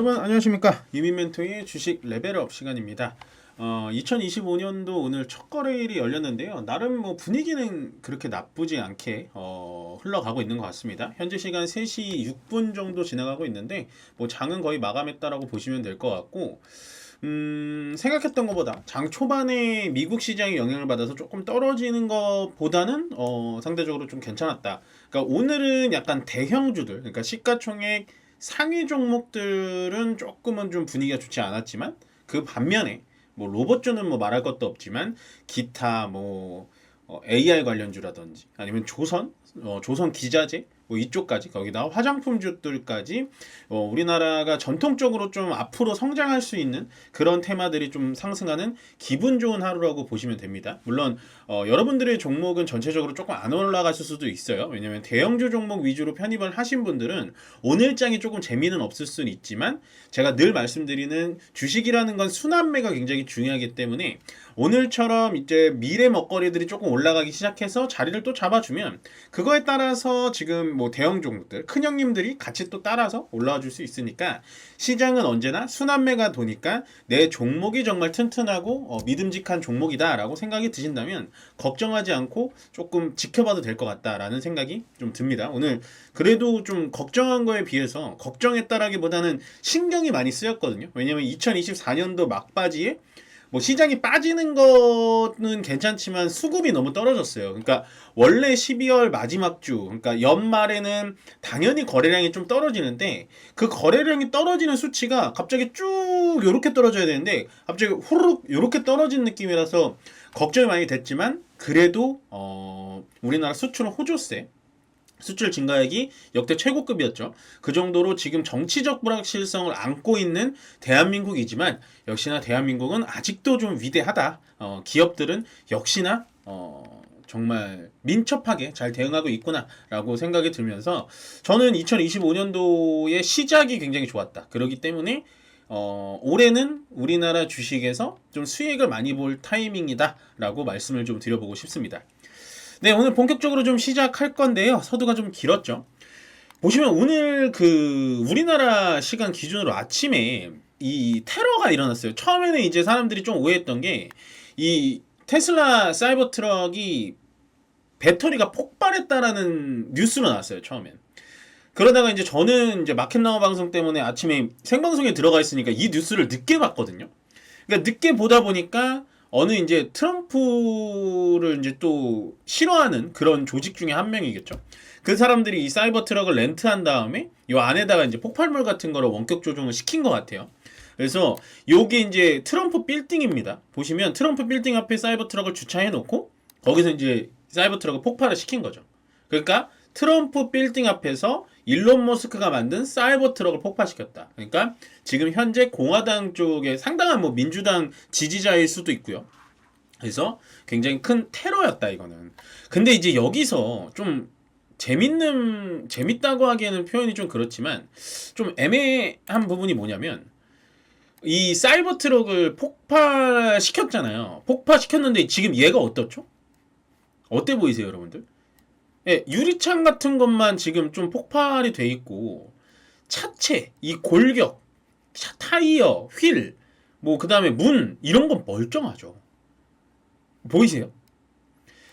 여러분 안녕하십니까. 유민멘토의 주식 레벨업 시간입니다. 2025년도 오늘 첫 거래일이 열렸는데요. 나름 뭐 분위기는 그렇게 나쁘지 않게 흘러가고 있는 것 같습니다. 현재 시간 3시 6분 정도 지나가고 있는데 뭐 장은 거의 마감했다라고 보시면 될 것 같고, 생각했던 것보다 장 초반에 미국 시장의 영향을 받아서 조금 떨어지는 것보다는 상대적으로 좀 괜찮았다. 그러니까 오늘은 약간 대형주들, 그러니까 시가총액 상위 종목들은 조금은 좀 분위기가 좋지 않았지만, 그 반면에 뭐 로봇주는 뭐 말할 것도 없지만 기타 뭐 AI 관련주라든지 아니면 조선 기자재 뭐 이쪽까지, 거기다 화장품주들까지 우리나라가 전통적으로 좀 앞으로 성장할 수 있는 그런 테마들이 좀 상승하는 기분 좋은 하루라고 보시면 됩니다. 물론 여러분들의 종목은 전체적으로 조금 안 올라갔을 수도 있어요. 왜냐면 대형주 종목 위주로 편입을 하신 분들은 오늘장이 조금 재미는 없을 수는 있지만, 제가 늘 말씀드리는 주식이라는 건 순환매가 굉장히 중요하기 때문에 오늘처럼 이제 미래 먹거리들이 조금 올라가기 시작해서 자리를 또 잡아주면 그거에 따라서 지금 뭐 대형 종목들, 큰 형님들이 같이 또 따라서 올라와 줄 수 있으니까, 시장은 언제나 순환매가 도니까 내 종목이 정말 튼튼하고 믿음직한 종목이다 라고 생각이 드신다면 걱정하지 않고 조금 지켜봐도 될 것 같다라는 생각이 좀 듭니다. 오늘 그래도 좀 걱정한 거에 비해서 걱정했다라기보다는 신경이 많이 쓰였거든요. 왜냐면 2024년도 막바지에 뭐 시장이 빠지는 거는 괜찮지만 수급이 너무 떨어졌어요. 그러니까 원래 12월 마지막 주, 그러니까 연말에는 당연히 거래량이 좀 떨어지는데, 그 거래량이 떨어지는 수치가 갑자기 쭉 요렇게 떨어져야 되는데 갑자기 후루룩 요렇게 떨어진 느낌이라서 걱정이 많이 됐지만, 그래도 우리나라 수출은 호조세, 수출 증가액이 역대 최고급이었죠. 그 정도로 지금 정치적 불확실성을 안고 있는 대한민국이지만, 역시나 대한민국은 아직도 좀 위대하다. 기업들은 역시나 정말 민첩하게 잘 대응하고 있구나라고 생각이 들면서, 저는 2025년도의 시작이 굉장히 좋았다. 그렇기 때문에 올해는 우리나라 주식에서 좀 수익을 많이 볼 타이밍이다라고 말씀을 좀 드려보고 싶습니다. 네, 오늘 본격적으로 좀 시작할 건데요. 서두가 좀 길었죠. 보시면 오늘 그 우리나라 시간 기준으로 아침에 이 테러가 일어났어요. 처음에는 이제 사람들이 좀 오해했던 게, 이 테슬라 사이버 트럭이 배터리가 폭발했다라는 뉴스로 나왔어요, 처음엔. 그러다가 이제 저는 이제 마켓나우 방송 때문에 아침에 생방송에 들어가 있으니까 이 뉴스를 늦게 봤거든요. 그러니까 늦게 보다 보니까 어느 이제 트럼프를 이제 또 싫어하는 그런 조직 중에 한 명이겠죠. 그 사람들이 이 사이버 트럭을 렌트한 다음에 이 안에다가 이제 폭발물 같은 거를 원격 조종을 시킨 것 같아요. 그래서 요게 이제 트럼프 빌딩입니다. 보시면 트럼프 빌딩 앞에 사이버 트럭을 주차해 놓고 거기서 이제 사이버 트럭을 폭발을 시킨 거죠. 그러니까 트럼프 빌딩 앞에서 일론 머스크가 만든 사이버 트럭을 폭파시켰다. 그러니까 지금 현재 공화당 쪽에 상당한 뭐 민주당 지지자일 수도 있고요. 그래서 굉장히 큰 테러였다, 이거는. 근데 이제 여기서 좀 재밌다고 하기에는 표현이 좀 그렇지만 좀 애매한 부분이 뭐냐면, 이 사이버 트럭을 폭파시켰잖아요. 폭파시켰는데 지금 얘가 어떻죠? 어때 보이세요, 여러분들? 예, 유리창 같은 것만 지금 좀 폭발이 돼 있고, 차체, 이 골격, 타이어, 휠, 뭐 그 다음에 문, 이런 건 멀쩡하죠. 보이세요?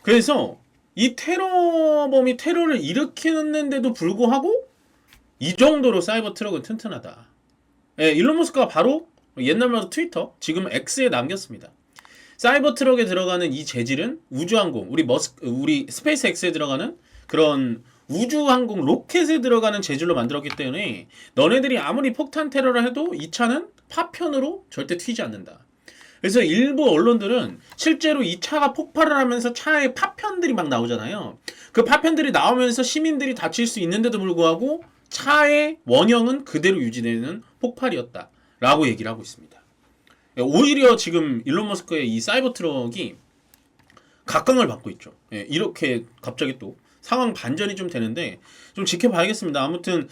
그래서 이 테러범이 테러를 일으키는데도 불구하고 이 정도로 사이버 트럭은 튼튼하다. 예, 일론 머스크가 바로 옛날 말로 트위터, 지금 X에 남겼습니다. 사이버 트럭에 들어가는 이 재질은 우주항공, 우리 스페이스 X에 들어가는 그런 우주항공 로켓에 들어가는 재질로 만들었기 때문에 너네들이 아무리 폭탄 테러를 해도 이 차는 파편으로 절대 튀지 않는다. 그래서 일부 언론들은 실제로 이 차가 폭발을 하면서 차에 파편들이 막 나오잖아요. 그 파편들이 나오면서 시민들이 다칠 수 있는데도 불구하고 차의 원형은 그대로 유지되는 폭발이었다 라고 얘기를 하고 있습니다. 오히려 지금 일론 머스크의 이 사이버 트럭이 각광을 받고 있죠. 예, 이렇게 갑자기 또 상황 반전이 좀 되는데 좀 지켜봐야겠습니다. 아무튼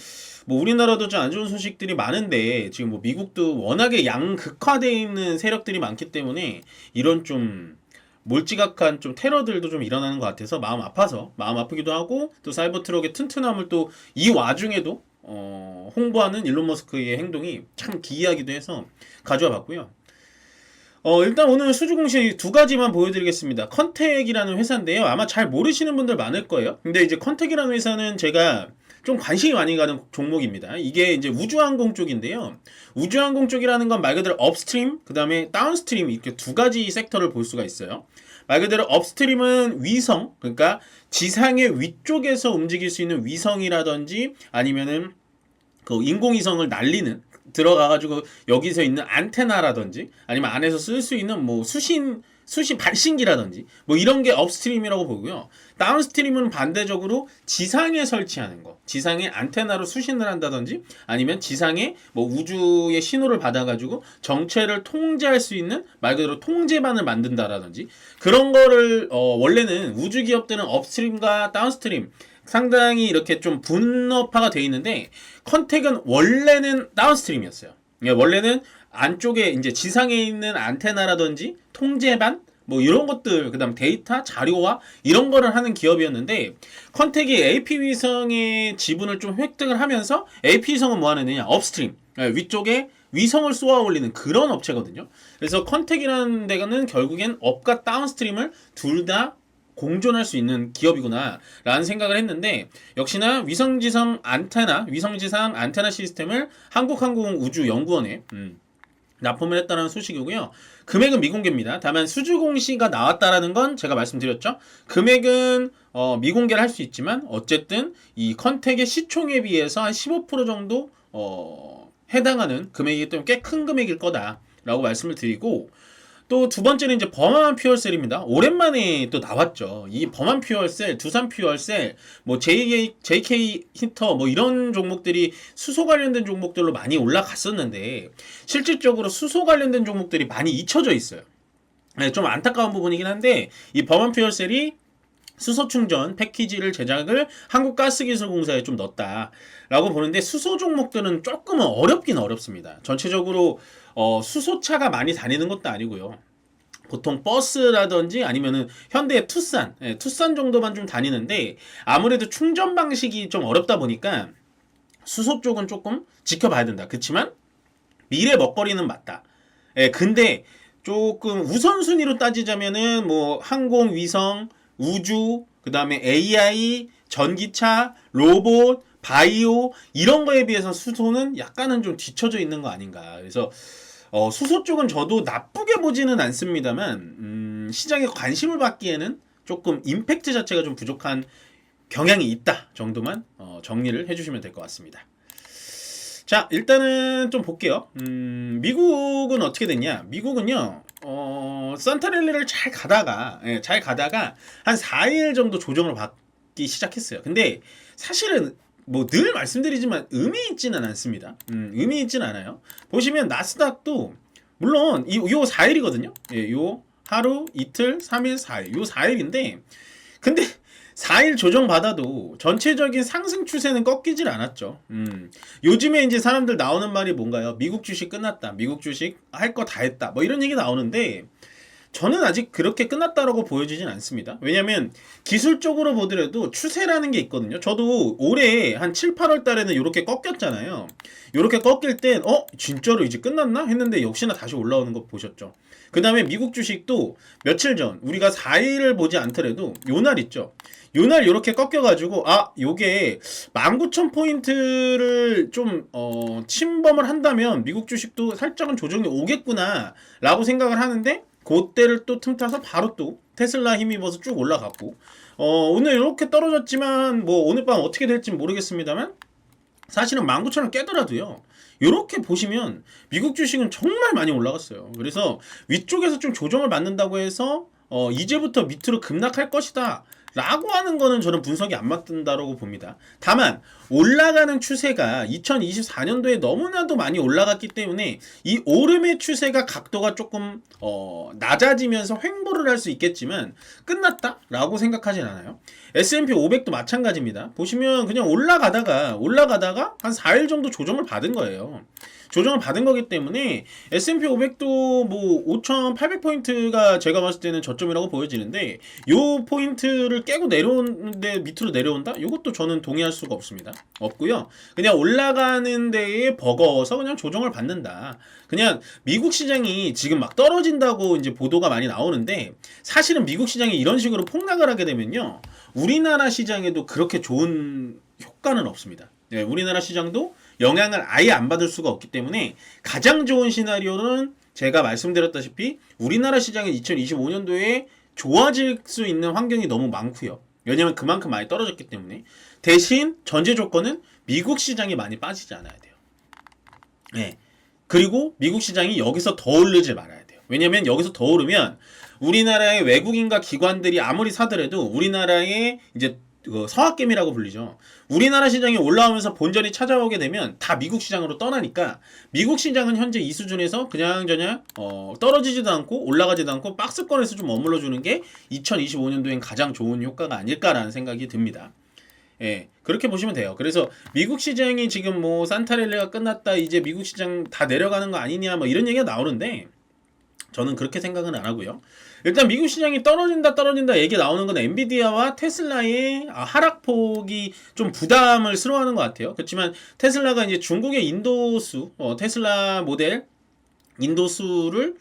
뭐 우리나라도 좀 안 좋은 소식들이 많은데, 지금 뭐 미국도 워낙에 양극화되어 있는 세력들이 많기 때문에 이런 좀 몰지각한 좀 테러들도 좀 일어나는 것 같아서 마음 아프기도 하고, 또 사이버 트럭의 튼튼함을 또 이 와중에도 홍보하는 일론 머스크의 행동이 참 기이하기도 해서 가져와 봤고요. 일단 오늘 수주 공시 두 가지만 보여드리겠습니다. 컨택이라는 회사인데요. 아마 잘 모르시는 분들 많을 거예요. 근데 이제 컨택이라는 회사는 제가 좀 관심이 많이 가는 종목입니다. 이게 이제 우주항공 쪽인데요. 우주항공 쪽이라는 건 말 그대로 업스트림, 그 다음에 다운스트림 이렇게 두 가지 섹터를 볼 수가 있어요. 말 그대로 업스트림은 위성, 그러니까 지상의 위쪽에서 움직일 수 있는 위성이라든지 아니면은 그 인공위성을 날리는 들어가가지고 여기서 있는 안테나라든지 아니면 안에서 쓸 수 있는 뭐 수신 발신기라든지 뭐 이런 게 업스트림이라고 보고요. 다운스트림은 반대적으로 지상에 설치하는 거, 지상에 안테나로 수신을 한다든지 아니면 지상에 뭐 우주의 신호를 받아가지고 정체를 통제할 수 있는 말 그대로 통제반을 만든다라든지 그런 거를 원래는 우주 기업들은 업스트림과 다운스트림 상당히 이렇게 좀 분업화가 돼 있는데 컨택은 원래는 다운스트림이었어요. 원래는 안쪽에 이제 지상에 있는 안테나라든지 통제반 뭐 이런 것들 그다음 데이터 자료화 이런 거를 하는 기업이었는데 컨택이 AP 위성의 지분을 좀 획득을 하면서 AP 위성은 뭐 하는 애냐 업스트림 위쪽에 위성을 쏘아 올리는 그런 업체거든요. 그래서 컨택이라는 데가는 결국엔 업과 다운스트림을 둘 다 공존할 수 있는 기업이구나 라는 생각을 했는데 역시나 위성지상 안테나 시스템을 한국항공우주연구원에 납품을 했다는 소식이고요. 금액은 미공개입니다. 다만 수주공시가 나왔다라는 건 제가 말씀드렸죠. 금액은 미공개를 할 수 있지만 어쨌든 이 컨택의 시총에 비해서 한 15% 정도 해당하는 금액이기 때문에 꽤 큰 금액일 거다라고 말씀을 드리고 또 두 번째는 이제 범한 퓨얼셀입니다. 오랜만에 또 나왔죠. 이 범한 퓨얼셀, 두산 퓨얼셀, 뭐 JK 히터 뭐 이런 종목들이 수소 관련된 종목들로 많이 올라갔었는데 실질적으로 수소 관련된 종목들이 많이 잊혀져 있어요. 네, 좀 안타까운 부분이긴 한데 이 범한 퓨얼셀이 수소 충전 패키지를 제작을 한국가스기술공사에 좀 넣었다라고 보는데 수소 종목들은 조금은 어렵긴 어렵습니다. 전체적으로 수소차가 많이 다니는 것도 아니고요. 보통 버스라든지 아니면은 현대의 투싼 정도만 좀 다니는데 아무래도 충전 방식이 좀 어렵다 보니까 수소 쪽은 조금 지켜봐야 된다. 그렇지만 미래 먹거리는 맞다. 근데 조금 우선순위로 따지자면은 뭐 항공, 위성, 우주, 그 다음에 AI, 전기차, 로봇, 바이오 이런 거에 비해서 수소는 약간은 좀 뒤쳐져 있는 거 아닌가. 그래서 수소 쪽은 저도 나쁘게 보지는 않습니다만 시장에 관심을 받기에는 조금 임팩트 자체가 좀 부족한 경향이 있다 정도만 정리를 해주시면 될 것 같습니다. 자 일단은 좀 볼게요. 미국은 어떻게 됐냐? 미국은요 산타랠리를 잘 가다가 한 4일 정도 조정을 받기 시작했어요. 근데 사실은 뭐 늘 말씀드리지만 의미 있지는 않습니다. 의미 있지는 않아요. 보시면 나스닥도 물론 요 4일이거든요. 예, 요 하루, 이틀, 3일, 4일. 요 4일인데 근데 4일 조정받아도 전체적인 상승 추세는 꺾이질 않았죠. 요즘에 이제 사람들 나오는 말이 뭔가요? 미국 주식 끝났다. 미국 주식 할 거 다 했다. 뭐 이런 얘기 나오는데 저는 아직 그렇게 끝났다라고 보여지진 않습니다. 왜냐면 기술적으로 보더라도 추세라는 게 있거든요. 저도 올해 한 7, 8월 달에는 이렇게 꺾였잖아요. 이렇게 꺾일 땐 진짜로 이제 끝났나? 했는데 역시나 다시 올라오는 거 보셨죠. 그 다음에 미국 주식도 며칠 전 우리가 4일을 보지 않더라도 요날 있죠. 요날 이렇게 꺾여가지고 요게 19,000포인트를 좀 침범을 한다면 미국 주식도 살짝은 조정이 오겠구나 라고 생각을 하는데 그때를 또 틈타서 바로 또 테슬라 힘입어서 쭉 올라갔고 오늘 이렇게 떨어졌지만 뭐 오늘 밤 어떻게 될지 모르겠습니다만 사실은 19,000원 깨더라도요 이렇게 보시면 미국 주식은 정말 많이 올라갔어요. 그래서 위쪽에서 좀 조정을 받는다고 해서 이제부터 밑으로 급락할 것이다 라고 하는 거는 저는 분석이 안 맞는다라고 봅니다. 다만 올라가는 추세가 2024년도에 너무나도 많이 올라갔기 때문에 이 오름의 추세가 각도가 조금 낮아지면서 횡보를 할 수 있겠지만 끝났다 라고 생각하진 않아요. S&P 500도 마찬가지입니다. 보시면 그냥 올라가다가 한 4일 정도 조정을 받은 거예요. 조정을 받은 거기 때문에 S&P 500도 뭐 5,800포인트가 제가 봤을 때는 저점이라고 보여지는데 요 포인트를 깨고 내려오는데 밑으로 내려온다? 이것도 저는 동의할 수가 없습니다. 없고요. 그냥 올라가는 데에 버거워서 그냥 조정을 받는다. 그냥 미국 시장이 지금 막 떨어진다고 이제 보도가 많이 나오는데 사실은 미국 시장이 이런 식으로 폭락을 하게 되면요. 우리나라 시장에도 그렇게 좋은 효과는 없습니다. 네, 우리나라 시장도 영향을 아예 안 받을 수가 없기 때문에 가장 좋은 시나리오는 제가 말씀드렸다시피 우리나라 시장이 2025년도에 좋아질 수 있는 환경이 너무 많고요. 왜냐면 그만큼 많이 떨어졌기 때문에. 대신 전제 조건은 미국 시장이 많이 빠지지 않아야 돼요. 네. 그리고 미국 시장이 여기서 더 오르지 말아야 돼요. 왜냐면 여기서 더 오르면 우리나라의 외국인과 기관들이 아무리 사더라도 우리나라의 이제 서학개미라고 불리죠. 우리나라 시장이 올라오면서 본전이 찾아오게 되면 다 미국 시장으로 떠나니까 미국 시장은 현재 이 수준에서 그냥저냥 떨어지지도 않고 올라가지도 않고 박스권에서 좀 머물러 주는 게 2025년도엔 가장 좋은 효과가 아닐까라는 생각이 듭니다. 예, 그렇게 보시면 돼요. 그래서 미국 시장이 지금 뭐 산타렐레가 끝났다, 이제 미국 시장 다 내려가는 거 아니냐, 뭐 이런 얘기가 나오는데 저는 그렇게 생각은 안 하고요. 일단 미국 시장이 떨어진다 얘기 나오는 건 엔비디아와 테슬라의 하락폭이 좀 부담을 스러워하는 것 같아요. 그렇지만 테슬라가 이제 중국의 인도수, 테슬라 모델 인도수를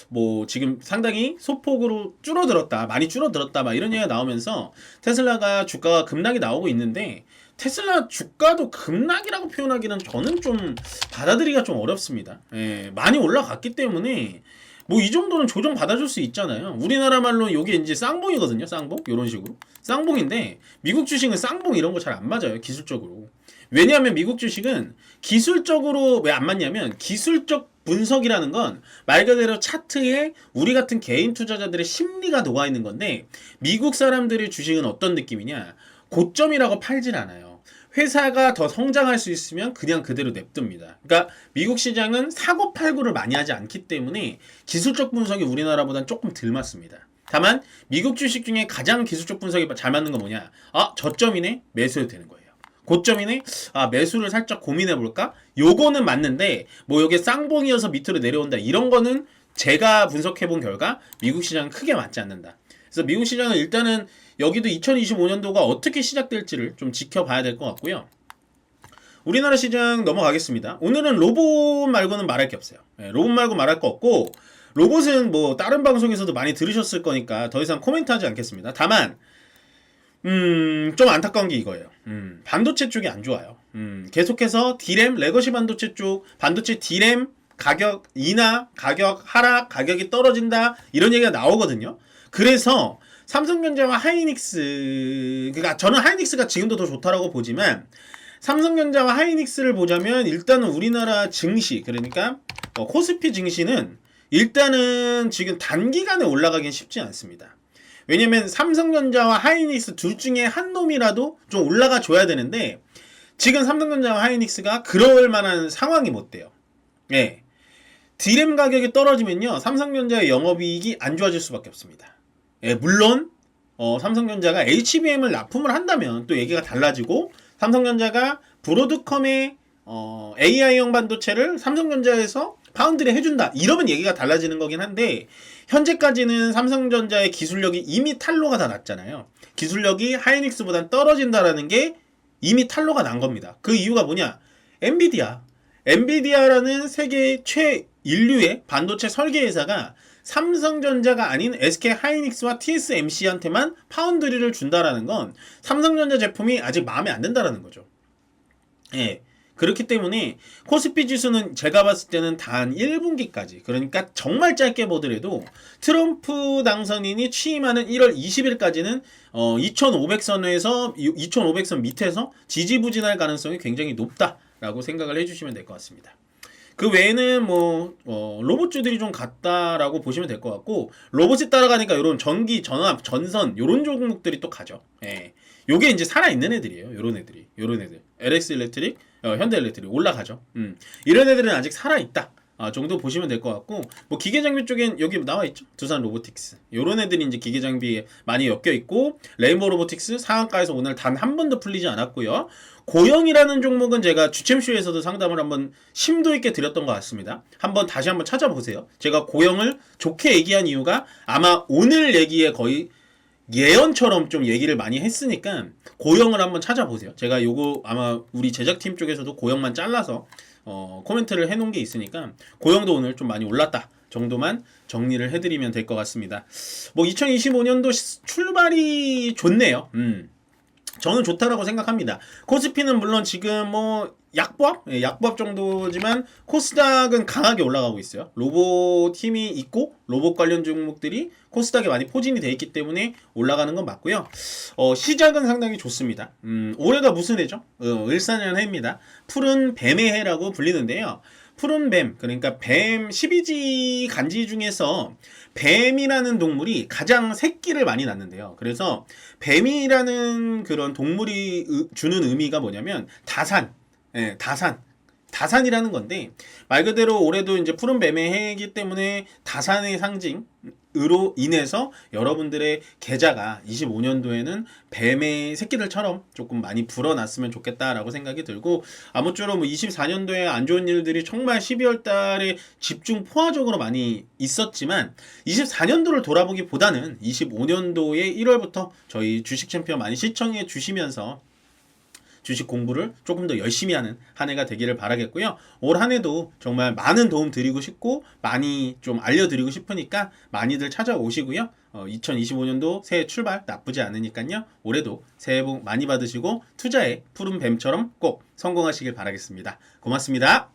뭐 지금 상당히 소폭으로 줄어들었다, 많이 줄어들었다, 막 이런 얘기가 나오면서 테슬라가 주가가 급락이 나오고 있는데 테슬라 주가도 급락이라고 표현하기는 저는 좀 받아들이기가 좀 어렵습니다. 예, 많이 올라갔기 때문에 뭐 이 정도는 조정 받아줄 수 있잖아요. 우리나라 말로 요게 이제 쌍봉이거든요. 쌍봉 이런 식으로 쌍봉인데 미국 주식은 쌍봉 이런 거 잘 안 맞아요. 기술적으로. 왜냐하면 미국 주식은 기술적으로 왜 안 맞냐면 기술적 분석이라는 건 말 그대로 차트에 우리 같은 개인 투자자들의 심리가 녹아 있는 건데 미국 사람들의 주식은 어떤 느낌이냐? 고점이라고 팔질 않아요. 회사가 더 성장할 수 있으면 그냥 그대로 냅둡니다. 그러니까 미국 시장은 사고팔고를 많이 하지 않기 때문에 기술적 분석이 우리나라보다는 조금 덜 맞습니다. 다만 미국 주식 중에 가장 기술적 분석이 잘 맞는 건 뭐냐? 저점이네? 매수해도 되는 거예요. 고점이네? 매수를 살짝 고민해볼까? 요거는 맞는데 뭐 요게 쌍봉이어서 밑으로 내려온다 이런 거는 제가 분석해본 결과 미국 시장은 크게 맞지 않는다. 그래서 미국 시장은 일단은 여기도 2025년도가 어떻게 시작될지를 좀 지켜봐야 될 것 같고요. 우리나라 시장 넘어가겠습니다. 오늘은 로봇 말고는 말할 게 없어요. 로봇 말고 말할 거 없고 로봇은 뭐 다른 방송에서도 많이 들으셨을 거니까 더 이상 코멘트하지 않겠습니다. 다만 좀 안타까운 게 이거예요. 반도체 쪽이 안 좋아요. 계속해서 D램, 레거시 반도체 쪽, 반도체 D램 가격 인하, 가격 하락, 가격이 떨어진다 이런 얘기가 나오거든요. 그래서 삼성전자와 하이닉스, 그러니까 저는 하이닉스가 지금도 더 좋다라고 보지만 삼성전자와 하이닉스를 보자면 일단은 우리나라 증시, 그러니까 코스피 증시는 일단은 지금 단기간에 올라가긴 쉽지 않습니다. 왜냐면 삼성전자와 하이닉스 둘 중에 한 놈이라도 좀 올라가 줘야 되는데 지금 삼성전자와 하이닉스가 그럴 만한 상황이 못 돼요. 예. D램 가격이 떨어지면요 삼성전자의 영업이익이 안 좋아질 수밖에 없습니다. 예, 물론 삼성전자가 HBM을 납품을 한다면 또 얘기가 달라지고 삼성전자가 브로드컴의 AI형 반도체를 삼성전자에서 파운드리 해준다 이러면 얘기가 달라지는 거긴 한데 현재까지는 삼성전자의 기술력이 이미 탄로가 다 났잖아요. 기술력이 하이닉스보단 떨어진다라는 게 이미 탄로가 난 겁니다. 그 이유가 뭐냐? 엔비디아라는 세계 최인류의 반도체 설계 회사가 삼성전자가 아닌 SK 하이닉스와 TSMC한테만 파운드리를 준다라는 건 삼성전자 제품이 아직 마음에 안 든다라는 거죠. 예. 그렇기 때문에 코스피 지수는 제가 봤을 때는 단 1분기까지, 그러니까 정말 짧게 보더라도 트럼프 당선인이 취임하는 1월 20일까지는 2500선에서 2500선 밑에서 지지부진할 가능성이 굉장히 높다라고 생각을 해주시면 될 것 같습니다. 그 외에는 뭐 로봇주들이 좀 같다라고 보시면 될 것 같고 로봇이 따라가니까 이런 전기, 전압, 전선 이런 종목들이 또 가죠. 예. 요게 이제 살아있는 애들이에요. 요런 애들 LX 일렉트릭, 현대 일렉트릭 올라가죠. 이런 애들은 아직 살아있다 정도 보시면 될 것 같고, 뭐 기계 장비 쪽엔 여기 나와 있죠. 두산 로보틱스. 요런 애들이 이제 기계 장비에 많이 엮여 있고, 레인보우 로보틱스 상한가에서 오늘 단 한 번도 풀리지 않았고요. 고영이라는 종목은 제가 주챔쇼에서도 상담을 한번 심도 있게 드렸던 것 같습니다. 다시 한번 찾아보세요. 제가 고영을 좋게 얘기한 이유가 아마 오늘 얘기에 거의 예언처럼 좀 얘기를 많이 했으니까 고영을 한번 찾아보세요. 제가 요거 아마 우리 제작팀 쪽에서도 고영만 잘라서 코멘트를 해놓은 게 있으니까 고영도 오늘 좀 많이 올랐다 정도만 정리를 해드리면 될 것 같습니다. 뭐 2025년도 출발이 좋네요. 저는 좋다라고 생각합니다. 코스피는 물론 지금 뭐 약보합 정도지만 코스닥은 강하게 올라가고 있어요. 로봇 힘이 있고 로봇 관련 종목들이 코스닥에 많이 포진이 돼 있기 때문에 올라가는 건 맞고요. 시작은 상당히 좋습니다. 올해가 무슨 해죠? 을사년 해입니다. 푸른 뱀의 해라고 불리는데요. 푸른 뱀, 그러니까 뱀 12지 간지 중에서 뱀이라는 동물이 가장 새끼를 많이 낳는데요. 그래서 뱀이라는 그런 동물이 주는 의미가 뭐냐면 다산, 다산이라는 건데, 말 그대로 올해도 이제 푸른 뱀의 해이기 때문에 다산의 상징으로 인해서 여러분들의 계좌가 25년도에는 뱀의 새끼들처럼 조금 많이 불어났으면 좋겠다라고 생각이 들고, 아무쪼록 뭐 24년도에 안 좋은 일들이 정말 12월 달에 집중 포화적으로 많이 있었지만 24년도를 돌아보기보다는 25년도에 1월부터 저희 주식 챔피언 많이 시청해 주시면서 주식 공부를 조금 더 열심히 하는 한 해가 되기를 바라겠고요. 올 한 해도 정말 많은 도움 드리고 싶고 많이 좀 알려드리고 싶으니까 많이들 찾아오시고요. 2025년도 새해 출발 나쁘지 않으니까요. 올해도 새해 복 많이 받으시고 투자에 푸른 뱀처럼 꼭 성공하시길 바라겠습니다. 고맙습니다.